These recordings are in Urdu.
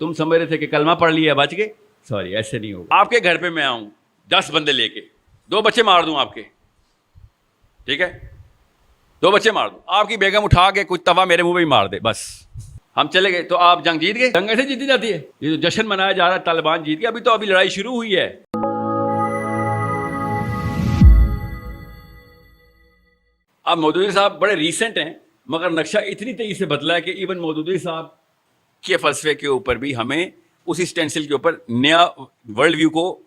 تم سمجھ رہے تھے کہ کلمہ پڑھ لیا بچ گئے. سوری, ایسے نہیں ہوگا. آپ کے گھر پہ میں آؤں 10 بندے لے کے, 2 بچے مار دوں آپ کے, ٹھیک ہے, 2 بچے مار دوں, آپ کی بیگم اٹھا کے کچھ توا میرے منہ پہ ہی مار دے, بس ہم چلے گئے, تو آپ جنگ جیت گئے. جنگ ایسے جیتی جاتی ہے. یہ جو جشن منایا جا رہا ہے طالبان جیت گیا, ابھی لڑائی شروع ہوئی ہے. اب مودودی صاحب بڑے ریسنٹ ہیں, مگر نقشہ اتنی تیزی سے بدلا ہے کہ ایون مودودی صاحب کے فلسفے کے اوپر بھی ہمیں اسی اسٹینسل کے اوپر نیا ورلڈ ویو کو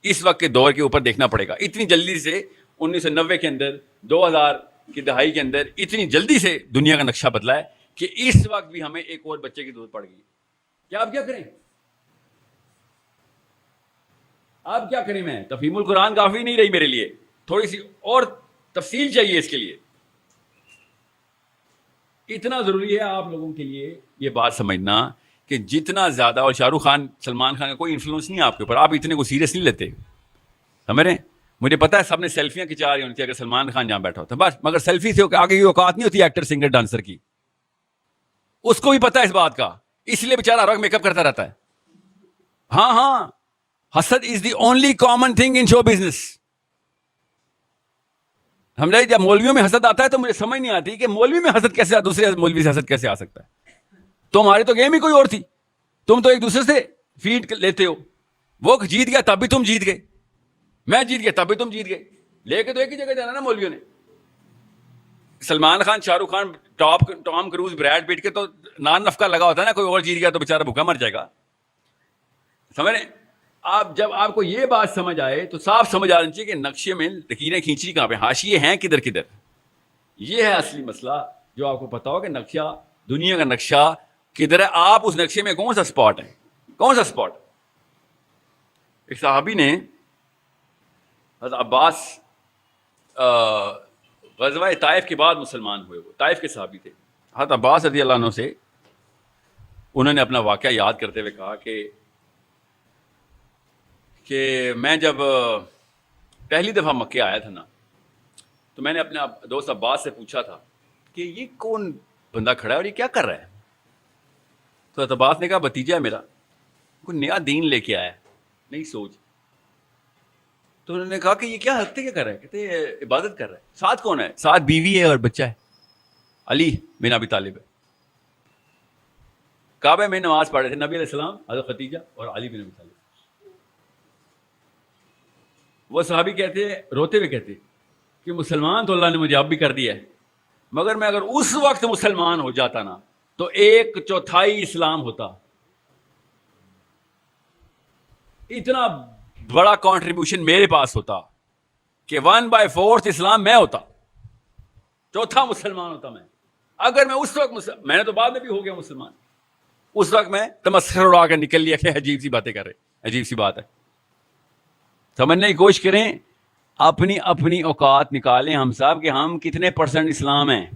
اس وقت کے دور کے اوپر دیکھنا پڑے گا. اتنی جلدی سے 1990 کے اندر, 2000 کی دہائی کے اندر اتنی جلدی سے دنیا کا نقشہ بدلا ہے کہ اس وقت بھی ہمیں ایک اور بچے کی ضرورت پڑ گئی. کیا آپ کیا کریں, آپ کیا کریں؟ میں تفہیم القرآن کافی نہیں رہی میرے لیے, تھوڑی سی اور تفصیل چاہیے اس کے لیے. اتنا ضروری ہے آپ لوگوں کے لیے یہ بات سمجھنا کہ جتنا زیادہ, اور شاہ رخ خان, سلمان خان کا کوئی انفلوئنس نہیں ہے آپ کے اوپر, آپ اتنے کو سیریس نہیں لیتے, سمجھ رہے ہیں؟ مجھے پتا ہے سب نے سیلفیاں کھچا رہی ہونی تھی اگر سلمان خان جہاں بیٹھا ہوتا, بس, مگر سیلفی سے آگے کی اوقات نہیں ہوتی ایکٹر, سنگر, ڈانسر کی. اس کو بھی پتا ہے اس بات کا, اس لیے بیچارہ ہر وقت میک اپ کرتا رہتا ہے. ہاں, حسد is the only common thing in show business. سمجھے؟ جب مولویوں میں حسد آتا ہے تو مجھے سمجھ نہیں آتی کہ مولوی میں حسد کیسے, دوسرے مولوی سے حسد کیسے آ سکتا ہے. تمہاری تو گیم ہی کوئی اور تھی, تم تو ایک دوسرے سے فیڈ لیتے ہو. وہ جیت گیا تب بھی تم جیت گئے, میں جیت گیا تب بھی تم جیت گئے, لے کے تو ایک ہی جگہ جانا نا مولویوں نے. Salman Khan, Shah Rukh Khan, Tom cruise, bread پیٹ کے تو نان نفقہ لگا ہوتا ہے نا, کوئی اور جیت گیا تو بیچارہ بھوکا مر جائے گا. سمجھ رہے ہیں آپ؟ جب آپ کو یہ بات سمجھ آئے تو صاف سمجھ آنا چاہیے کہ نقشے میں لکیریں کھینچی کہاں پہ, حاشیے ہیں کدھر کدھر. یہ ہے اصلی مسئلہ جو آپ کو پتا ہو کہ نقشہ, دنیا کا نقشہ کدھر ہے, آپ اس نقشے میں کون سا اسپاٹ ہے, کون سا اسپاٹ. ایک صحابی نے, حضرت عباس, غزوہ طائف کے بعد مسلمان ہوئے, وہ طائف کے صحابی تھے. حضرت عباس رضی اللہ عنہ سے انہوں نے اپنا واقعہ یاد کرتے ہوئے کہا کہ میں جب پہلی دفعہ مکہ آیا تھا نا, تو میں نے اپنے دوست عباس سے پوچھا تھا کہ یہ کون بندہ کھڑا ہے اور یہ کیا کر رہا ہے. تو حضرت عباس نے کہا بھتیجا ہے میرا, کوئی نیا دین لے کے آیا ہے, نئی سوچ. تو انہوں نے کہا کہ یہ کیا ہفتے کیا کر رہا ہے؟ کہتے ہیں عبادت کر رہا ہے. ساتھ کون ہے؟ ساتھ بیوی ہے اور بچہ ہے, علی بن ابی طالب ہے. کعبہ میں نماز پڑھ رہے تھے نبی علیہ السلام, حضرت خدیجہ اور علی بن ابی طالب. وہ صحابی کہتے, روتے ہوئے کہتے کہ مسلمان تو اللہ نے مجھے اب بھی کر دیا ہے, مگر میں اگر اس وقت مسلمان ہو جاتا نا تو 1/4 اسلام ہوتا. اتنا بڑا کنٹریبیوشن میرے پاس ہوتا کہ 1/4 اسلام میں ہوتا, 1/4 مسلمان ہوتا میں. اگر میں اس وقت میں نے تو بعد میں بھی ہو گیا مسلمان, اس وقت میں تمسخر اڑا کر نکل لیا کہ عجیب سی باتیں کر رہے, عجیب سی بات ہے. سمجھنے کی کوشش کریں, اپنی اوقات نکالیں ہم صاحب کہ ہم کتنے % اسلام ہیں.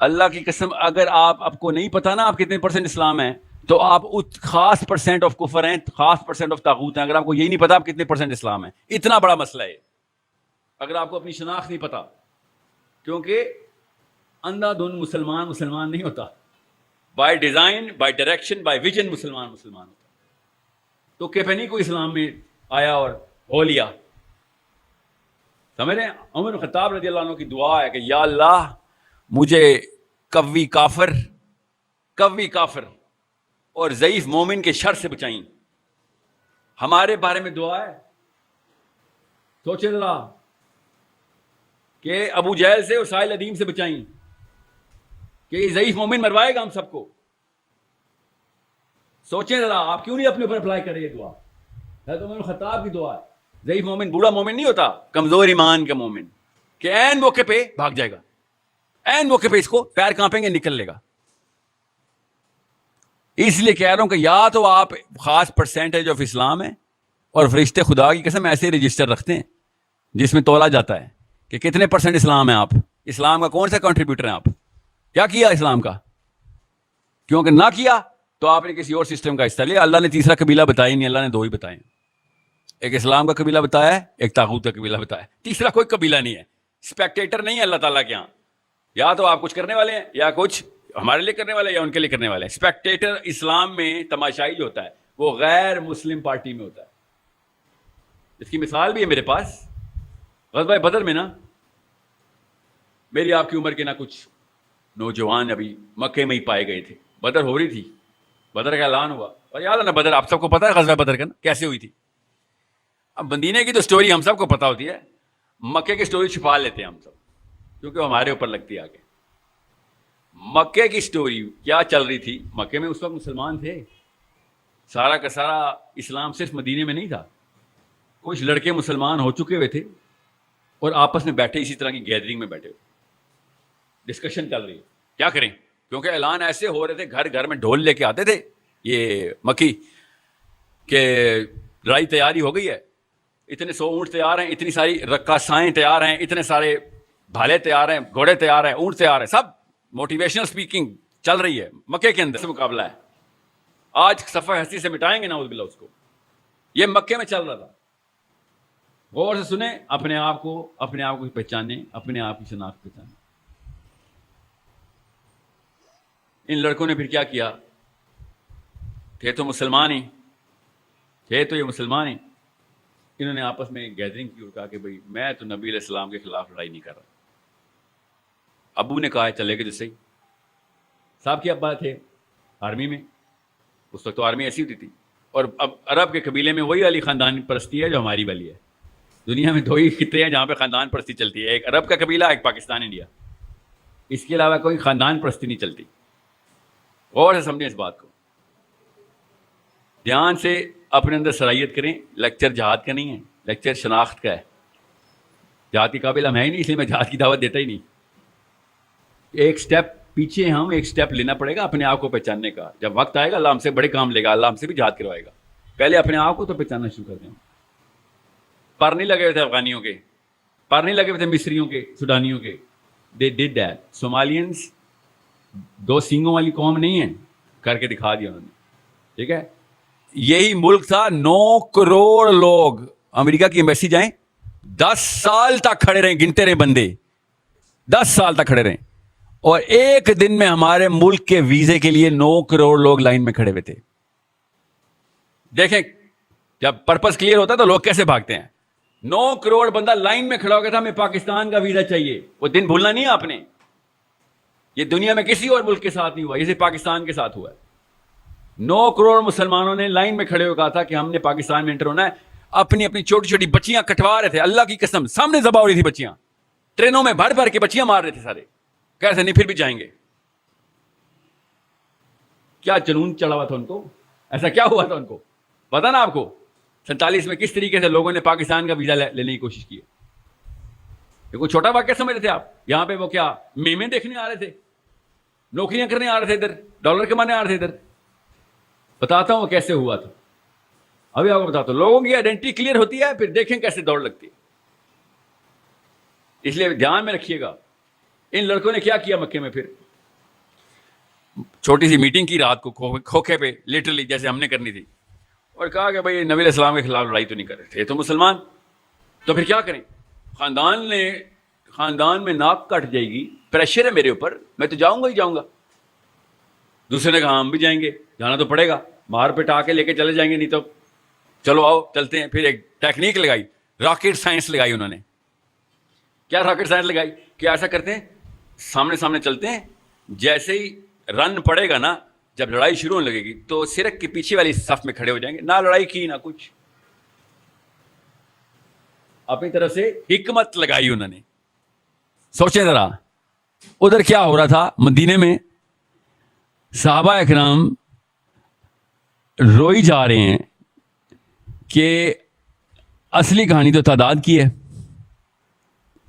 اللہ کی قسم, اگر آپ کو نہیں پتا نا آپ کتنے % اسلام ہیں, تو آپ خاص % آف کفر ہیں, خاص % آف طاغوت ہیں. اگر آپ کو یہی نہیں پتا آپ کتنے % اسلام ہیں, اتنا بڑا مسئلہ ہے اگر آپ کو اپنی شناخت نہیں پتا. کیونکہ اندھا دھن مسلمان نہیں ہوتا. By design, by direction, by vision مسلمان ہوتا. تو کیفنی کو اسلام میں آیا اور ہو لیا. سمجھ رہے ہیں؟ عمر بن خطاب رضی اللہ عنہ کی دعا ہے کہ یا اللہ مجھے قوی کافر اور ضعیف مومن کے شر سے بچائیں. ہمارے بارے میں دعا ہے. سوچیں ذرا کہ ابو جہل سے اور ساحل ادیم سے بچائیں کہ یہ ضعیف مومن مروائے گا ہم سب کو. سوچیں ذرا, آپ کیوں نہیں اپنے اوپر اپلائی کر رہے یہ دعا؟ حضرت عمر بن خطاب کی دعا ہے. ضعیف مومن بوڑھا مومن نہیں ہوتا, کمزور ایمان کا مومن, کہ عین موقع پہ بھاگ جائے گا, عین موقع پہ اس کو پیر کانپیں گے نکل لے گا. اس لیے کہہ رہا ہوں کہ یا تو آپ خاص % آف اسلام ہیں, اور فرشتے خدا کی قسم ایسے رجسٹر رکھتے ہیں جس میں تولا جاتا ہے کہ کتنے % اسلام ہیں آپ, اسلام کا کون سا کنٹریبیوٹر ہیں آپ, کیا کیا اسلام کا. کیونکہ نہ کیا تو آپ نے کسی اور سسٹم کا حصہ لیا. اللہ نے تیسرا قبیلہ بتایا نہیں, اللہ نے 2 ہی بتائے. ایک اسلام کا قبیلہ بتایا ہے, ایک طاغوت کا قبیلہ بتایا ہے, تیسرا کوئی قبیلہ نہیں ہے. اسپیکٹیٹر نہیں ہے اللہ تعالیٰ کے یہاں. یا تو آپ کچھ کرنے والے ہیں یا کچھ ہمارے لیے کرنے والا ہے یا ان کے لیے کرنے والا ہے؟ اسپیکٹیٹر اسلام میں تماشائی جو ہوتا ہے وہ غیر مسلم پارٹی میں ہوتا ہے. اس کی مثال بھی ہے میرے پاس. غزوہ بدر میں نا میری آپ کی عمر کے نہ کچھ نوجوان ابھی مکے میں ہی پائے گئے تھے. بدر ہو رہی تھی, بدر کا اعلان ہوا, اور یاد ہے نا بدر, آپ سب کو پتا ہے غزوہ بدر کا نا کیسے ہوئی تھی. اب مدینے کی تو سٹوری ہم سب کو پتا ہوتی ہے, مکے کی سٹوری چھپا لیتے ہیں ہم سب کیونکہ وہ ہمارے اوپر لگتی ہے آگے. مکے کی سٹوری کیا چل رہی تھی؟ مکے میں اس وقت مسلمان تھے, سارا کا سارا اسلام صرف مدینے میں نہیں تھا. کچھ لڑکے مسلمان ہو چکے ہوئے تھے اور آپس میں بیٹھے اسی طرح کی گیدرنگ میں بیٹھے ہوئے, ڈسکشن چل رہی ہے کیا کریں, کیونکہ اعلان ایسے ہو رہے تھے, گھر گھر میں ڈھول لے کے آتے تھے یہ مکی کہ لڑائی تیاری ہو گئی ہے, اتنے 100 اونٹ تیار ہیں, اتنی ساری رقاصائیں تیار ہیں, اتنے سارے بھالے تیار ہیں, گھوڑے تیار ہیں, اونٹ تیار ہیں, سب موٹیویشنل اسپیکنگ چل رہی ہے مکے کے اندر سے مقابلہ ہے. آج صفحہ ہستی سے مٹائیں گے نعوذ باللہ اس کو. یہ مکے میں چل رہا تھا. غور سے سنیں, اپنے آپ کو پہچانیں, اپنے آپ کی شناخت پہچانیں. ان لڑکوں نے پھر کیا کیا, تھے تو مسلمان ہی, تھے تو یہ مسلمان ہی, انہوں نے آپس میں گیدرنگ کی اور کہا کہ بھائی میں تو نبی علیہ السلام کے خلاف لڑائی نہیں کر رہا. ابو نے کہا چلے گا جس سے, صاحب کے ابا تھے آرمی میں, اس وقت تو آرمی ایسی ہوتی تھی, اور اب عرب کے قبیلے میں وہی والی خاندان پرستی ہے جو ہماری والی ہے. دنیا میں 2 ہی خطے ہیں جہاں پہ خاندان پرستی چلتی ہے, ایک عرب کا قبیلہ, ایک پاکستان انڈیا. اس کے علاوہ کوئی خاندان پرستی نہیں چلتی. غور سے سمجھیں اس بات کو, دھیان سے اپنے اندر صلاحیت کریں. لیکچر جہاد کا نہیں ہے, لیکچر شناخت کا ہے. جہاد کے قابل ہم ہے ہی نہیں, اس لیے میں جہاد کی دعوت دیتا ہی نہیں. ایک سٹیپ پیچھے ہم, ایک سٹیپ لینا پڑے گا اپنے آپ کو پہچاننے کا. جب وقت آئے گا اللہ ہم سے بڑے کام لے گا, اللہ ہم سے بھی جہاد کروائے گا. پہلے اپنے آپ کو تو پہچاننا شروع کر دیں. پر نہیں لگے ہوئے تھے افغانیوں کے, پر نہیں لگے ہوئے تھے مصریوں کے, سوڈانیوں کے. دے ڈڈ دیٹ. سومالینس 2 سینگوں والی قوم نہیں ہے, کر کے دکھا دیا انہوں نے. ٹھیک ہے, یہی ملک تھا 9 کروڑ لوگ. امریکہ کی ایمبیسی جائیں, 10 سال تک کھڑے رہیں, گنتے رہیں بندے, 10 سال تک کھڑے رہیں, اور ایک دن میں ہمارے ملک کے ویزے کے لیے 9 کروڑ لوگ لائن میں کھڑے ہوئے تھے. دیکھیں جب پرپس کلیئر ہوتا ہے تو لوگ کیسے بھاگتے ہیں. 9 کروڑ بندہ لائن میں کھڑا ہو گیا تھا, ہمیں پاکستان کا ویزا چاہیے. وہ دن بھولنا نہیں ہے آپ نے. یہ دنیا میں کسی اور ملک کے ساتھ نہیں ہوا, یہ صرف پاکستان کے ساتھ ہوا ہے. 9 کروڑ مسلمانوں نے لائن میں کھڑے ہو کہا تھا کہ ہم نے پاکستان میں انٹر ہونا ہے. اپنی اپنی چھوٹی چھوٹی بچیاں کٹوا رہے تھے, اللہ کی قسم سامنے ذبح ہو رہی تھی بچیاں, ٹرینوں میں بھر بھر کے بچیاں مار رہے تھے سارے. کہہ رہے تھے نہیں پھر بھی جائیں گے. کیا جنون چڑھا ہوا تھا ان کو, ایسا کیا ہوا تھا ان کو پتا نا آپ کو. 47 میں کس طریقے سے لوگوں نے پاکستان کا ویزا لینے کی کوشش کی. یہ کوئی چھوٹا واقعہ سمجھ رہے تھے آپ؟ یہاں پہ وہ کیا میمیں دیکھنے آ رہے تھے, نوکریاں کرنے آ رہے تھے, ادھر ڈالر کمانے آ رہے تھے. ادھر بتاتا ہوں وہ کیسے ہوا تھا, ابھی آپ کو بتاتا ہوں. لوگوں کی آئیڈینٹی کلیئر ہوتی ہے, پھر دیکھیں کیسے دوڑ لگتی ہے. اس لیے دھیان میں رکھیے گا. ان لڑکوں نے کیا کیا مکے میں, پھر چھوٹی سی میٹنگ کی رات کو کھوکھے پہ, لٹرلی جیسے ہم نے کرنی تھی, اور کہا کہ بھائی نبی علیہ السلام کے خلاف لڑائی تو نہیں کر رہے تھے تو مسلمان, تو پھر کیا کریں. خاندان میں ناک کٹ جائے گی, پریشر ہے میرے اوپر, میں تو جاؤں گا ہی جاؤں گا. دوسرے نے کہا ہم بھی جائیں گے, جانا تو پڑے گا, مار پٹا کے لے کے چلے جائیں گے, نہیں تو چلو آؤ چلتے ہیں. پھر ایک ٹیکنیک لگائی, راکٹ سائنس لگائی انہوں نے. کیا راکٹ سائنس لگائی کہ ایسا کرتے ہیں سامنے سامنے چلتے ہیں, جیسے ہی رن پڑے گا نا, جب لڑائی شروع ہونے لگے گی تو سرک کے پیچھے والی صف میں کھڑے ہو جائیں گے. نہ لڑائی کی نہ کچھ, اپنی طرف سے حکمت لگائی انہوں نے. سوچیں ذرا ادھر کیا ہو رہا تھا مدینے میں. صحابہ اکرام روئی جا رہے ہیں کہ اصلی کہانی تو تعداد کی ہے.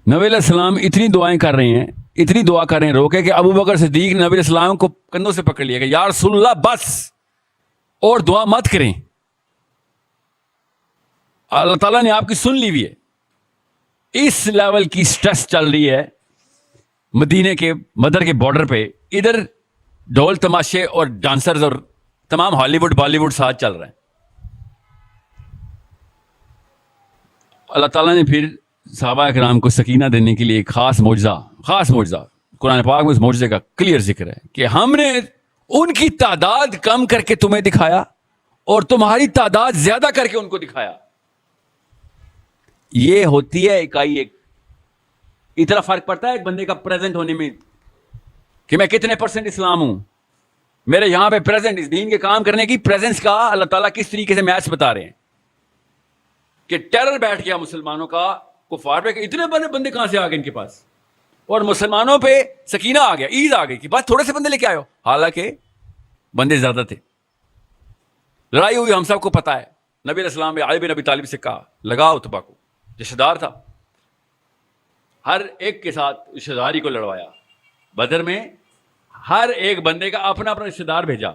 نبی علیہ السلام اتنی دعائیں کر رہے ہیں, اتنی دعا کر رہے ہیں روکے کہ ابو بکر صدیق نبی علیہ السلام کو کندھوں سے پکڑ لیا کہ یا رسول اللہ بس اور دعا مت کریں, اللہ تعالیٰ نے آپ کی سن لی ہوئی ہے. اس لیول کی سٹریس چل رہی ہے مدینے کے مدر کے بارڈر پہ. ادھر ڈھول تماشے اور ڈانسرز اور تمام ہالی ووڈ بالی ووڈ ساتھ چل رہے ہیں. اللہ تعالیٰ نے پھر صحابہ اکرام کو سکینہ دینے کے لیے ایک خاص معجزہ قرآن پاک میں اس معجزے کا کلیئر ذکر ہے کہ ہم نے ان کی تعداد کم کر کے تمہیں دکھایا اور تمہاری تعداد زیادہ کر کے ان کو دکھایا. یہ ہوتی ہے اکائی ایک. اتنا فرق پڑتا ہے ایک بندے کا پریزنٹ ہونے میں کہ میں کتنے % اسلام ہوں. میرے یہاں پہ پریزنٹ اس دین کے کام کرنے کی پریزنس کا اللہ تعالیٰ کس طریقے سے میچ بتا رہے ہیں کہ ٹیرر بیٹھ گیا مسلمانوں کا. کفار پہ اتنے بڑے بندے کہاں سے آ گئے ان کے پاس, اور مسلمانوں پہ سکینہ آ گیا, عید آ گئی کہ بس تھوڑے سے بندے لے کے آئے ہو, حالانکہ بندے زیادہ تھے. لڑائی ہوئی ہم سب کو پتا ہے. نبی علیہ السلام نے علی بن ابی طالب سے کہا لگاؤ اتبا کو, رشتہ دار تھا, ہر ایک کے ساتھ رشتہ داری کو لڑوایا. بدر میں ہر ایک بندے کا اپنا اپنا رشتہ دار بھیجا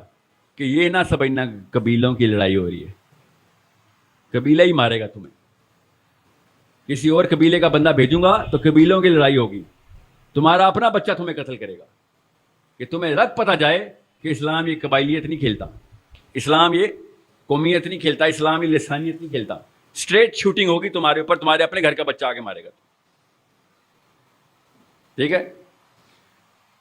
کہ یہ نہ سمجھنا قبیلوں کی لڑائی ہو رہی ہے, قبیلہ ہی مارے گا تمہیں. کسی اور قبیلے کا بندہ بھیجوں گا تو قبیلوں کی لڑائی ہوگی, تمہارا اپنا بچہ تمہیں قتل کرے گا. کہ تمہیں رد پتہ جائے کہ اسلام یہ قبائلیت نہیں کھیلتا, اسلام یہ قومیت نہیں کھیلتا, اسلام یہ لسانیت نہیں کھیلتا. اسٹریٹ شوٹنگ ہوگی تمہارے اوپر, تمہارے اپنے گھر کا بچہ آگے مارے گا. ٹھیک ہے.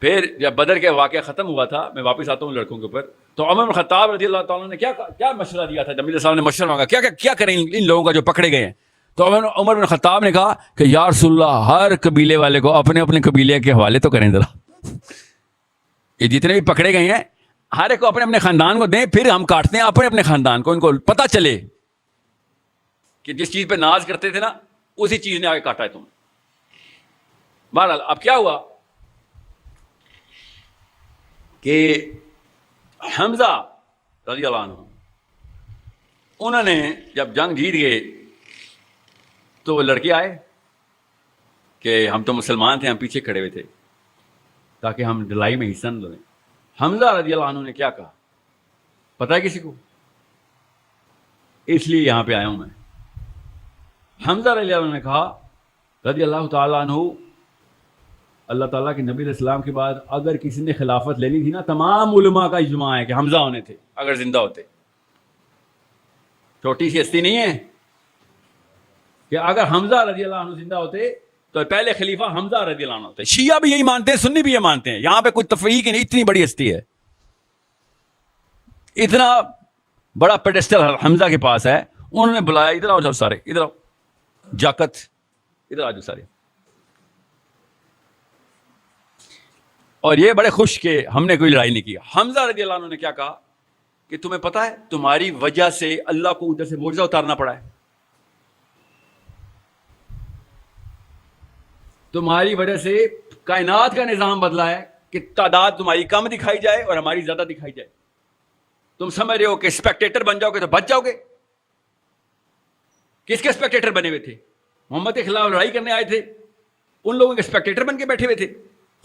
پھر جب بدر کے واقعہ ختم ہوا تھا, میں واپس آتا ہوں لڑکوں کے اوپر, تو عمر بن خطاب رضی اللہ تعالیٰ نے کیا مشورہ دیا تھا. نبی صاحب نے مشورہ مانگا کیا کریں ان لوگوں کا جو پکڑے گئے ہیں. تو عمر بن خطاب نے کہا کہ یا رسول اللہ, ہر قبیلے والے کو اپنے اپنے قبیلے کے حوالے تو کریں ذرا. یہ جتنے بھی پکڑے گئے ہیں ہر ایک کو اپنے اپنے خاندان کو دیں, پھر ہم کاٹتے ہیں اپنے اپنے خاندان کو, ان کو پتہ چلے کہ جس چیز پہ ناز کرتے تھے نا اسی چیز نے آگے کاٹا ہے تم. بہرحال اب کیا ہوا کہ حمزہ رضی اللہ عنہ انہوں نے جب جنگ جیت گئے تو وہ لڑکے آئے کہ ہم تو مسلمان تھے, ہم پیچھے کھڑے ہوئے تھے تاکہ ہم لڑائی میں حصہ نہ لیں. حمزہ رضی اللہ عنہ نے کیا کہا پتہ ہے کسی کو؟ اس لیے یہاں پہ آیا ہوں میں. حمزہ رضی اللہ عنہ نے کہا رضی اللہ تعالیٰ عنہ, اللہ تعالیٰ کے نبی علیہ السلام کے بعد اگر کسی نے خلافت لینی تھی نا, تمام علماء کا اجماع ہے کہ حمزہ ہونے تھے اگر زندہ ہوتے. چھوٹی سی ہستی نہیں ہے کہ اگر حمزہ رضی اللہ عنہ زندہ ہوتے تو پہلے خلیفہ حمزہ رضی اللہ عنہ ہوتے. شیعہ بھی یہی مانتے ہیں, سنی بھی یہ مانتے ہیں, یہاں پہ کوئی تفریق نہیں. اتنی بڑی ہستی ہے, اتنا بڑا پیڈسٹل حمزہ کے پاس ہے. انہوں نے بلایا ادھر آؤ سارے, ادھر آؤ جاکت, ادھر آ جاؤ سارے. اور یہ بڑے خوش کہ ہم نے کوئی لڑائی نہیں کی. حمزہ رضی اللہ عنہ نے کیا کہا کہ تمہیں پتہ ہے تمہاری وجہ سے اللہ کو ادھر سے معجزہ اتارنا پڑا ہے, تمہاری وجہ سے کائنات کا نظام بدلا ہے کہ تعداد تمہاری کم دکھائی جائے اور ہماری زیادہ دکھائی جائے. تم سمجھ رہے ہو کہ اسپیکٹیٹر بن جاؤ گے تو بچ جاؤ گے. کس کے اسپیکٹیٹر بنے ہوئے تھے؟ محمد کے خلاف لڑائی کرنے آئے تھے, ان لوگوں کے اسپیکٹیٹر بن کے بیٹھے ہوئے تھے,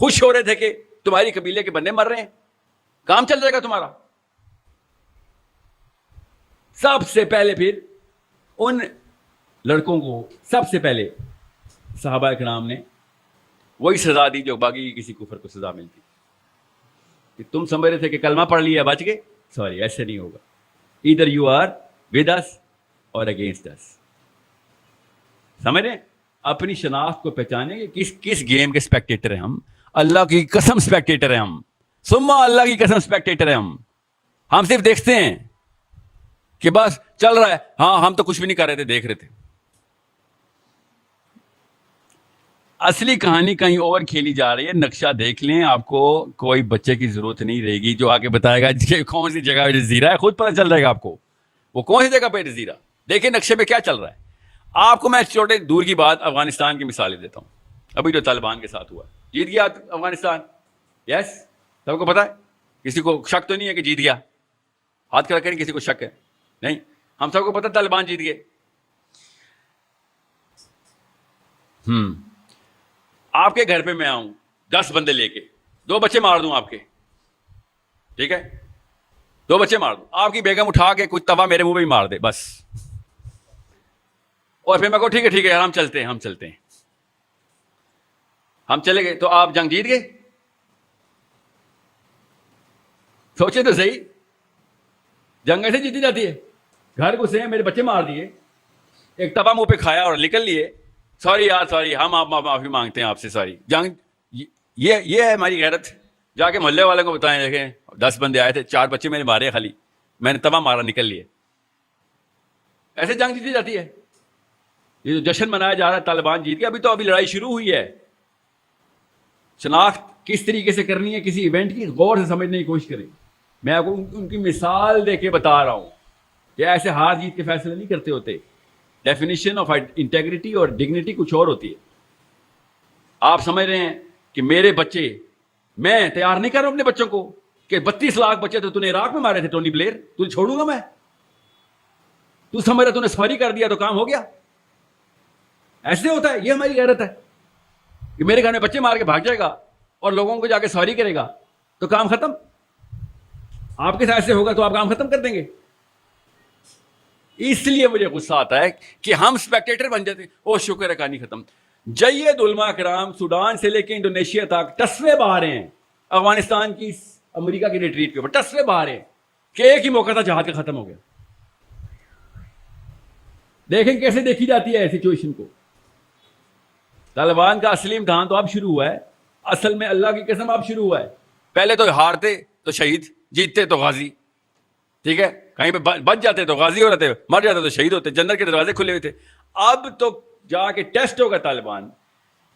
خوش ہو رہے تھے کہ تمہاری قبیلے کے بندے مر رہے ہیں, کام چل جائے گا تمہارا. سب سے پہلے پھر ان لڑکوں کو سب سے پہلے صحابہ کرام نے وہی سزا دی جو باقی کسی کفر کو سزا ملتی کہ تم سمجھ رہے تھے کہ کلمہ پڑھ لیا بچ گئے, سوری ایسے نہیں ہوگا. ادھر یو آر ود اس اور اگینسٹ اس. سمجھ رہے ہیں؟ اپنی شناخت کو پہچانے کہ کس گیم کے اسپیکٹیٹر ہیں ہم. اللہ کی قسم اسپیکٹیٹر ہیں ہم, سما اللہ کی قسم اسپیکٹیٹر ہیں ہم. ہم صرف دیکھتے ہیں کہ بس چل رہا ہے, ہاں ہم تو کچھ بھی نہیں کر رہے تھے, دیکھ رہے تھے. اصلی کہانی کہیں اور کھیلی جا رہی ہے. نقشہ دیکھ لیں, آپ کو کوئی بچے کی ضرورت نہیں رہے گی جو آگے بتائے گا کہ کون سی جگہ پہ جزیرہ ہے, خود پتہ چل جائے گا آپ کو وہ کون سی جگہ پہ جزیرہ. دیکھیں نقشے پہ کیا چل رہا ہے. آپ کو میں چھوٹے دور کی بات افغانستان کی مثالیں دیتا ہوں. ابھی جو طالبان کے ساتھ ہوا, جیت گیا افغانستان, یس سب کو پتا ہے, کسی کو شک تو نہیں ہے کہ جیت گیا, ہاتھ کھڑا کریں کسی کو شک ہے نہیں, ہم سب کو پتا طالبان جیت گئے. آپ کے گھر پہ میں آؤں 10 بندے لے کے, 2 بچے مار دوں آپ کے, ٹھیک ہے, 2 بچے مار دوں, آپ کی بیگم اٹھا کے کچھ توا میرے منہ پہ ہی مار دے بس, اور پھر میں کہوں ٹھیک ہے یار ہم چلتے ہیں, ہم چلے گئے تو آپ جنگ جیت گئے. سوچے تو صحیح, جنگ ایسے جیتی جاتی ہے. گھر گھسے ہیں, میرے بچے مار دیے, ایک توا منہ پہ کھایا اور نکل لیے, سوری یار سوری, ہم آپ معافی مانگتے ہیں آپ سے, سوری. جنگ یہ ہے ہماری غیرت. جا کے محلے والوں کو بتائیں, دیکھیں 10 بندے آئے تھے, 4 بچے میں نے مارے خالی, میں نے تباہ مارا, نکل لیے. ایسے جنگ جیتی جاتی ہے. یہ جو جشن منایا جا رہا ہے طالبان جیت گیا, ابھی لڑائی شروع ہوئی ہے. شناخت کس طریقے سے کرنی ہے کسی ایونٹ کی, غور سے سمجھنے کی کوشش کریں. میں آپ کو ان کی مثال دے کے بتا رہا ہوں کہ ایسے ہار جیت کے فیصلے نہیں کرتے ہوتے. ڈیفینیشن آف انٹیگریٹی اور ڈگنیٹی کچھ اور ہوتی ہے. آپ سمجھ رہے ہیں کہ میرے بچے, میں تیار نہیں کر رہا ہوں اپنے بچوں کو کہ 32 لاکھ بچے تو نے عراق میں مارے تھے ٹونی بلیئر, تجھے چھوڑوں گا میں؟ تو سمجھ رہا تو نے سوری کر دیا تو کام ہو گیا؟ ایسے ہوتا ہے. یہ ہماری غیرت ہے کہ میرے گھر میں بچے مار کے بھاگ جائے گا اور لوگوں کو جا کے سوری کرے گا تو کام ختم. آپ کے ساتھ سے ہوگا تو آپ کام ختم کر دیں گے. اس لیے مجھے غصہ آتا ہے کہ ہم اسپیکٹیٹر بن جاتے ہیں. او شکر ہے کہانی ختم. جید علماء کرام سوڈان سے لے کے انڈونیشیا تک ٹسوے بہا رہے ہیں افغانستان کی امریکہ کی ریٹریٹ کے اوپر, ٹسوے بہا رہے ہیں کہ ایک ہی موقع تھا جہاد کا ختم ہو گیا. دیکھیں کیسے دیکھی جاتی ہے سچویشن کو. طالبان کا اصلی امتحان تو اب شروع ہوا ہے. اصل میں اللہ کی قسم اب شروع ہوا ہے. پہلے تو ہارتے تو شہید, جیتتے تو غازی. ٹھیک ہے, کہیں پہ بچ جاتے تو غازی ہو رہتے, مر جاتے تو شہید ہوتے. جنت کے دروازے کھلے ہوئے تھے. اب تو جا کے ٹیسٹ ہوگا طالبان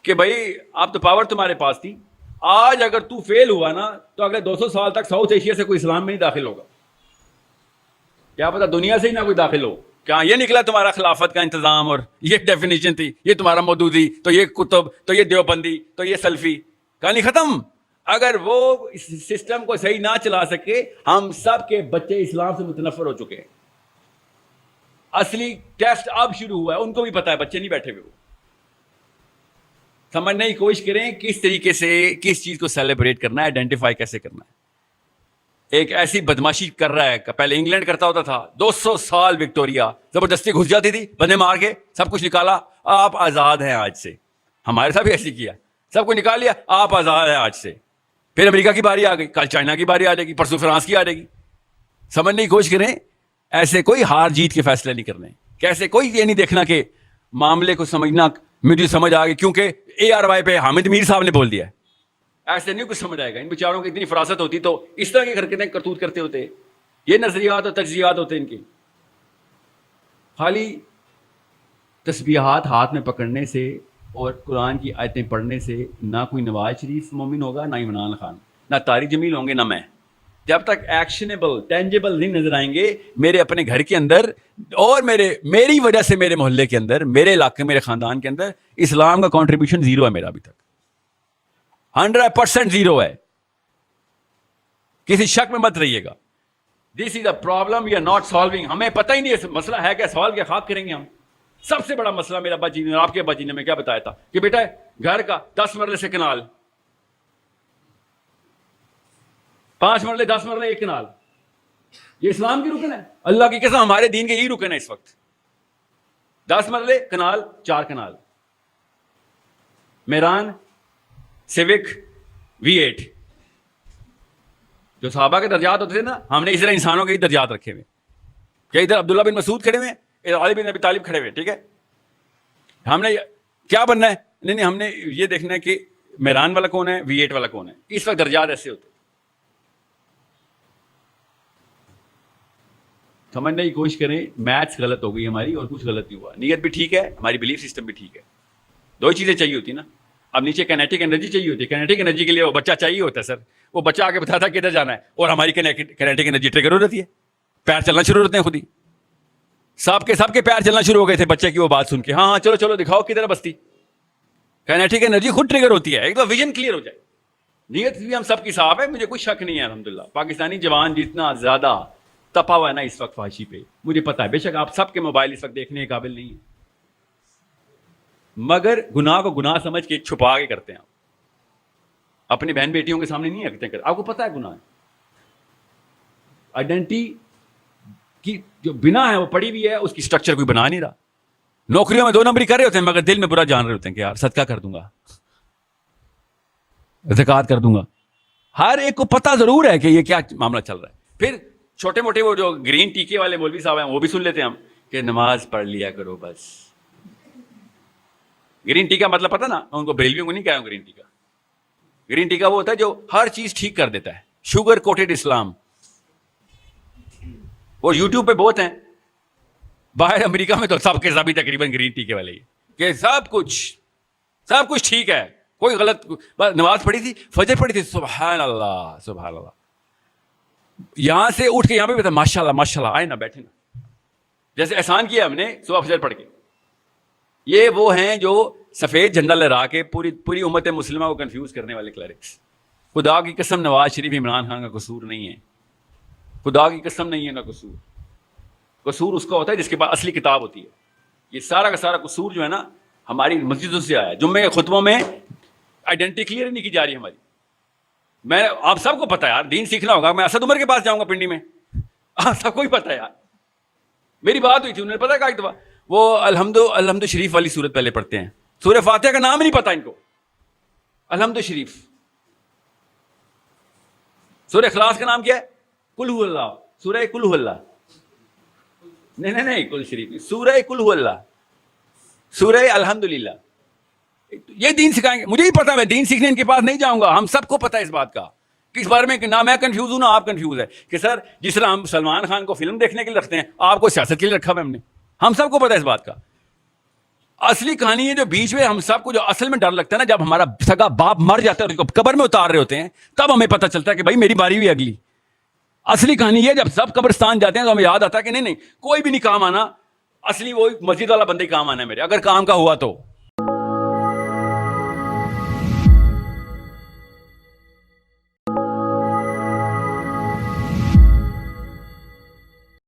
کہ بھائی اب تو پاور تمہارے پاس تھی, آج اگر تو فیل ہوا نا تو اگلے 200 سال تک ساؤتھ ایشیا سے کوئی اسلام میں نہیں داخل ہوگا. کیا پتا دنیا سے ہی نہ کوئی داخل ہو. کیا یہ نکلا تمہارا خلافت کا انتظام اور یہ ڈیفینیشن تھی, یہ تمہارا مودودی, تو یہ کتب, تو یہ دیوبندی, تو یہ سلفی. کہانی ختم. اگر وہ سسٹم کو صحیح نہ چلا سکے, ہم سب کے بچے اسلام سے متنفر ہو چکے ہیں. اصلی ٹیسٹ اب شروع ہوا ہے. ان کو بھی پتا ہے, بچے نہیں بیٹھے ہوئے. وہ سمجھنے کی کوشش کریں کس طریقے سے کس چیز کو سیلیبریٹ کرنا ہے, آئیڈینٹیفائی کیسے کرنا ہے. ایک ایسی بدماشی کر رہا ہے, پہلے انگلینڈ کرتا ہوتا تھا, 200 سال وکٹوریا زبردستی گھس جاتی تھی, بندے مار کے سب کچھ نکالا, آپ آزاد ہیں آج سے. ہمارے ساتھ بھی ایسی کیا, سب کچھ نکال لیا, آپ آزاد ہیں آج سے. پھر امریکہ کی باری آ گئی, کل چائنا کی باری آ جائے گی, پرسوں فرانس کی آ جائے گی. سمجھنے کی کوشش کریں. ایسے کوئی ہار جیت کے فیصلے نہیں کرنے. کیسے کوئی یہ نہیں دیکھنا کہ معاملے کو سمجھنا مجھے سمجھ آ گئی کیونکہ ARY پہ حامد میر صاحب نے بول دیا. ایسے نہیں کچھ سمجھ آئے گا. ان بیچاروں کی اتنی فراست ہوتی تو اس طرح کی حرکتیں کرتوت کرتے ہوتے. یہ نظریات اور تجزیات ہوتے ان کے. خالی تسبیحات ہاتھ میں پکڑنے سے اور قرآن کی آیتیں پڑھنے سے نہ کوئی نواز شریف مومن ہوگا, نہ عمران خان, نہ طارق جمیل ہوں گے, نہ میں. جب تک ایکشنیبل ٹینجیبل نہیں نظر آئیں گے میرے اپنے گھر کے اندر اور میری وجہ سے میرے محلے کے اندر, میرے علاقے, میرے خاندان کے اندر, اسلام کا کنٹریبیوشن زیرو ہے میرا ابھی تک. 100% زیرو ہے. کسی شک میں مت رہیے گا. This is a problem we are not solving. ہمیں پتہ ہی نہیں ہے مسئلہ ہے کیا, سوال کیا خاک کریں گے ہم. سب سے بڑا مسئلہ میرا ابا جی نے اور آپ کے ابا جی نے میں کیا بتایا تھا کہ بیٹا گھر کا 10 مرلے سے کنال, 5 مرلے 10 مرلے ایک کنال, یہ اسلام کی رکن ہے. اللہ کی قسم ہمارے دین کے یہی رکن ہے اس وقت. 10 مرلے کنال, 4 کنال, میران, سیوک, V8. جو صحابہ کے درجات ہوتے تھے نا, ہم نے اس طرح انسانوں کے ہی درجات رکھے ہوئے کہ ادھر عبداللہ بن مسعود کھڑے ہوئے, ادھر علی بن ابی طالب کھڑے ہوئے. ٹھیک ہے, ہم نے کیا بننا ہے, نہیں ہم نے یہ دیکھنا ہے کہ میران والا کون ہے, V8 والا کون ہے. اس وقت درجات ایسے ہوتے. سمجھنے کی کوشش کریں. میتھس غلط ہو گئی ہماری اور کچھ غلط نہیں ہوا. نیت بھی ٹھیک ہے, ہماری بلیف سسٹم بھی ٹھیک ہے. 2 چیزیں چاہیے ہوتی نا. اب نیچے کینیٹک انرجی چاہیے ہوتی ہے. کینیٹک انرجی کے لیے وہ بچہ چاہیے ہوتا ہے سر. وہ بچہ آ کے بتاتا ہے کدھر جانا ہے, اور ہماری کینیٹک انرجی ٹریگر ہو جاتی ہے, پیر چلنا شروع ہوتے ہیں خود ہی. سب کے پیر چلنا شروع ہو گئے تھے بچے کی وہ بات سن کے. ہاں چلو چلو دکھاؤ کدھر بستی. کینیٹک انرجی خود ٹریگر ہوتی ہے, ایک تو ویژن کلیئر ہو جائے. نیت بھی ہم سب کی صاف ہے, مجھے کوئی شک نہیں ہے. الحمدللہ پاکستانی جوان جتنا زیادہ تپا ہوا ہے نا اس وقت فحاشی پہ, مجھے پتا ہے. بے شک آپ سب کے موبائل اس وقت دیکھنے کے قابل نہیں ہیں, مگر گناہ کو گناہ سمجھ کے چھپا کے کرتے ہیں. اپنی بہن بیٹیوں کے سامنے نہیں رکھتے ہیں. آپ کو پتا ہے گناہ ہے. آئیڈینٹی کی جو بنا ہے وہ پڑی ہوئی ہے, اس کی سٹرکچر کوئی بنا نہیں رہا. نوکریوں میں 2 نمبری کر رہے ہوتے ہیں مگر دل میں برا جان رہے ہوتے ہیں کہ یار صدقہ کر دوں گا, زکوٰۃ کر دوں گا. ہر ایک کو پتا ضرور ہے کہ یہ کیا معاملہ چل رہا ہے. پھر چھوٹے موٹے وہ جو گرین ٹیکے والے مولوی صاحب ہیں وہ بھی سن لیتے ہیں ہم کہ نماز پڑھ لیا کرو بس. گرین ٹی کا مطلب پتا نا, ان کو بریلویوں کو نہیں کہا ہوں گرین ٹی کا. گرین ٹی کا وہ ہوتا ہے جو ہر چیز ٹھیک کر دیتا ہے. شوگر کوٹڈ اسلام, وہ یوٹیوب پہ بہت ہیں. باہر امریکہ میں تو سب کے سبھی تقریباً گرین ٹی کے والے ہی کہ سب کچھ ٹھیک ہے, کوئی غلط. نماز پڑھی تھی, فجر پڑھی تھی, سبحان اللہ سبحان اللہ, یہاں سے اٹھ کے یہاں پہ بھی تھا, ماشاء اللہ آئے نا بیٹھے نا, جیسے احسان کیا ہم نے صبح فجر پڑھ کے. یہ وہ ہیں جو سفید جھنڈا لہرا کے پوری امت مسلمہ کو کنفیوز کرنے والے کلرکس. خدا کی قسم نواز شریف عمران خان کا قصور نہیں ہے, خدا کی قسم نہیں ہے کا قصور. قصور اس کا ہوتا ہے جس کے پاس اصلی کتاب ہوتی ہے. یہ سارا کا سارا قصور جو ہے نا ہماری مسجدوں سے آیا ہے. جمعے کے خطبوں میں آئیڈینٹی کلیئر نہیں کی جا رہی ہماری. میں آپ سب کو پتا ہے یار, دین سیکھنا ہوگا. میں اسد عمر کے پاس جاؤں گا پنڈی میں, آپ سب کو ہی پتا ہے یار. میری بات ہوئی تھی, انہوں نے پتا کہ ایک دفعہ وہ الحمد شریف والی سورت پہلے پڑھتے ہیں. سورہ فاتحہ کا نام ہی نہیں پتا ان کو. الحمد شریف. سورہ اخلاص کا نام کیا ہے؟ قل هو اللہ. سورہ قل هو اللہ, نہیں قل شریف, سورہ قل هو اللہ, سورہ الحمدللہ. یہ دین سکھائیں گے. مجھے ہی پتا, میں دین سیکھنے ان کے پاس نہیں جاؤں گا. ہم سب کو پتا ہے اس بات کا, کس بارے میں نہ میں کنفیوز ہوں نہ آپ کنفیوز ہے کہ سر جس طرح ہم سلمان خان کو فلم دیکھنے کے لیے رکھتے ہیں, آپ کو سیاست کے لیے رکھا ہوا ہم نے. ہم سب کو پتا ہے اس بات کا. اصلی کہانی ہے جو بیچ میں ہم سب کو جو اصل میں ڈر لگتا ہے نا, جب ہمارا سگا باپ مر جاتا ہے اور قبر میں اتار رہے ہوتے ہیں, تب ہمیں پتہ چلتا ہے کہ بھائی میری باری ہوئی اگلی. اصلی کہانی یہ جب سب قبرستان جاتے ہیں تو ہمیں یاد آتا ہے کہ نہیں کوئی بھی نہیں کام آنا, اصلی وہ مسجد والا بندے کام آنا ہے میرے, اگر کام کا ہوا تو.